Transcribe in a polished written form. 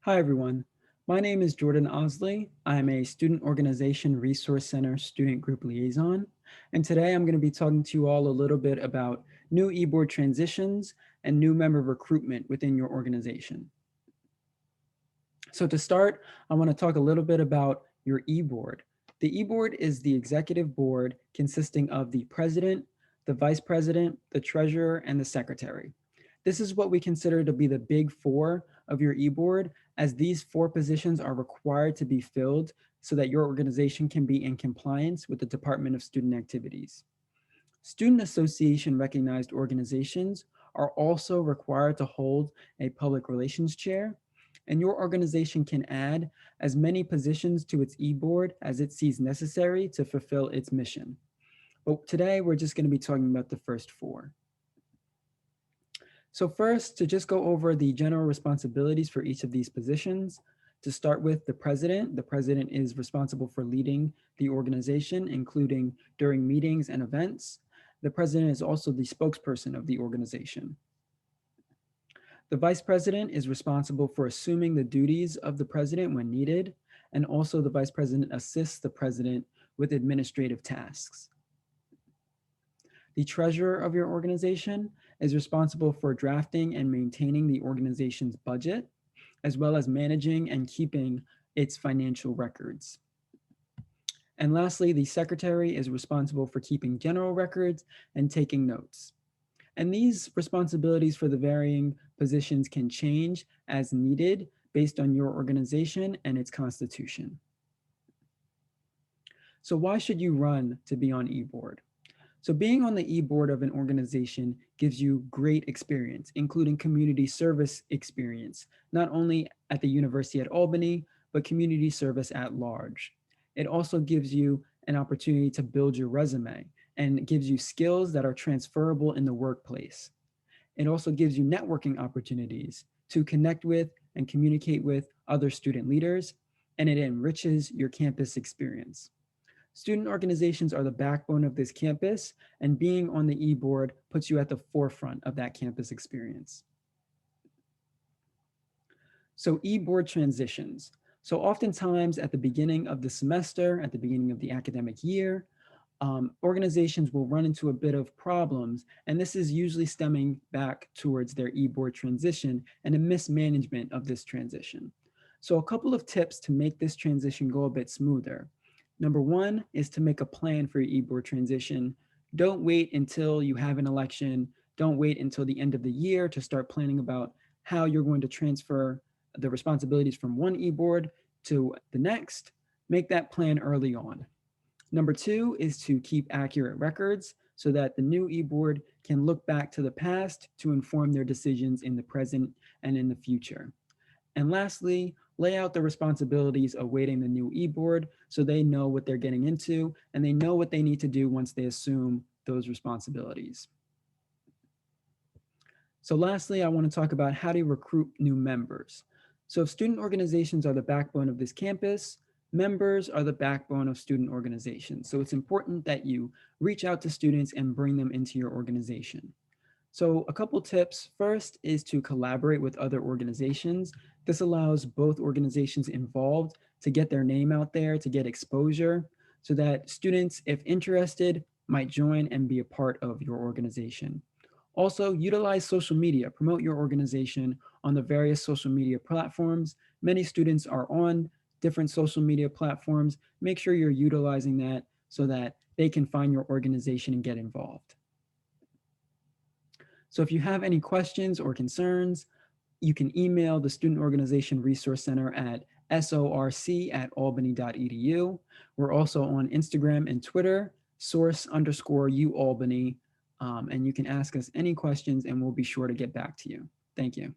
Hi, everyone. My name is Jordan Osley. I'm a Student Organization Resource Center Student Group Liaison. And today I'm going to be talking to you all a little bit about new eBoard transitions and new member recruitment within your organization. So to start, I want to talk a little bit about your eBoard. The eBoard is the executive board consisting of the president, the vice president, the treasurer, and the secretary. This is what we consider to be the big four of your eBoard, as these four positions are required to be filled so that your organization can be in compliance with the Department of Student Activities. Student association recognized organizations are also required to hold a public relations chair, and your organization can add as many positions to its e-board as it sees necessary to fulfill its mission. But today we're just going to be talking about the first four. So first, to just go over the general responsibilities for each of these positions. To start with, the president is responsible for leading the organization, including during meetings and events. The president is also the spokesperson of the organization. The vice president is responsible for assuming the duties of the president when needed, and also the vice president assists the president with administrative tasks. The treasurer of your organization is responsible for drafting and maintaining the organization's budget, as well as managing and keeping its financial records. And lastly, the secretary is responsible for keeping general records and taking notes. And these responsibilities for the varying positions can change as needed based on your organization and its constitution. So why should you run to be on eBoard? So being on the e-board of an organization gives you great experience, including community service experience, not only at the University at Albany, but community service at large. It also gives you an opportunity to build your resume and gives you skills that are transferable in the workplace. It also gives you networking opportunities to connect with and communicate with other student leaders, and it enriches your campus experience. Student organizations are the backbone of this campus, and being on the e-board puts you at the forefront of that campus experience. So e-board transitions. So oftentimes at the beginning of the semester, at the beginning of the academic year, organizations will run into a bit of problems, and this is usually stemming back towards their e-board transition and a mismanagement of this transition. So a couple of tips to make this transition go a bit smoother. Number one is to make a plan for your e-board transition. Don't wait until you have an election. Don't wait until the end of the year to start planning about how you're going to transfer the responsibilities from one e-board to the next. Make that plan early on. Number two is to keep accurate records so that the new e-board can look back to the past to inform their decisions in the present and in the future. And lastly, lay out the responsibilities awaiting the new e-board so they know what they're getting into and they know what they need to do once they assume those responsibilities. So lastly, I want to talk about how to recruit new members. So if student organizations are the backbone of this campus, members are the backbone of student organizations. So it's important that you reach out to students and bring them into your organization. So a couple tips. First is to collaborate with other organizations. This allows both organizations involved to get their name out there, to get exposure, so that students, if interested, might join and be a part of your organization. Also, utilize social media, promote your organization on the various social media platforms. Many students are on different social media platforms. Make sure you're utilizing that so that they can find your organization and get involved. So if you have any questions or concerns, you can email the Student Organization Resource Center at sorc@albany.edu. We're also on Instagram and Twitter, source_UAlbany, and you can ask us any questions and we'll be sure to get back to you. Thank you.